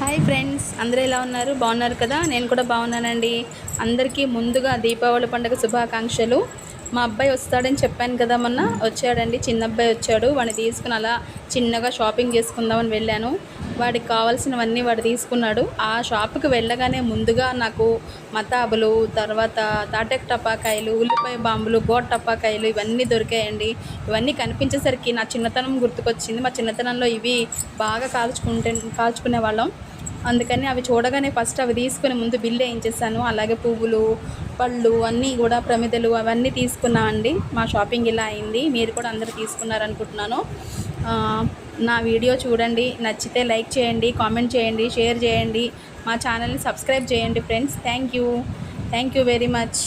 Hi friends, అందరూ ఎలా ఉన్నారు? బాగున్నారు కదా? నేను కూడా బాగున్నానండి. అందరికీ ముందుగా దీపావళి పండుగ శుభాకాంక్షలు. మా అబ్బాయి వస్తాడని చెప్పాను కదా, మొన్న వచ్చాడండి. చిన్న అబ్బాయి వచ్చాడు. వాడిని తీసుకుని అలా చిన్నగా షాపింగ్ చేసుకుందామని వెళ్ళాను. వాడికి కావాల్సినవన్నీ వాడు తీసుకున్నాడు. ఆ షాప్కి వెళ్ళగానే ముందుగా నాకు మతాబులు, తర్వాత తాటెక్ టపాకాయలు, ఉల్లిపాయ బాంబులు, గోట్ టపాకాయలు ఇవన్నీ దొరికాయండి. ఇవన్నీ కనిపించేసరికి నా చిన్నతనం గుర్తుకొచ్చింది. మా చిన్నతనంలో ఇవి బాగా కాల్చుకునే వాళ్ళం. అందుకని అవి చూడగానే ఫస్ట్ అవి తీసుకుని ముందు బిల్ వేయించేసాను. అలాగే పువ్వులు, పళ్ళు అన్నీ కూడా, ప్రమిదలు అవన్నీ తీసుకున్నామండి. మా షాపింగ్ ఇలా అయింది. మీరు కూడా అందరూ తీసుకున్నారనుకుంటున్నాను. నా వీడియో చూడండి, నచ్చితే లైక్ చేయండి, కామెంట్ చేయండి, షేర్ చేయండి, మా ఛానల్ని సబ్స్క్రైబ్ చేయండి friends. Thank you very much.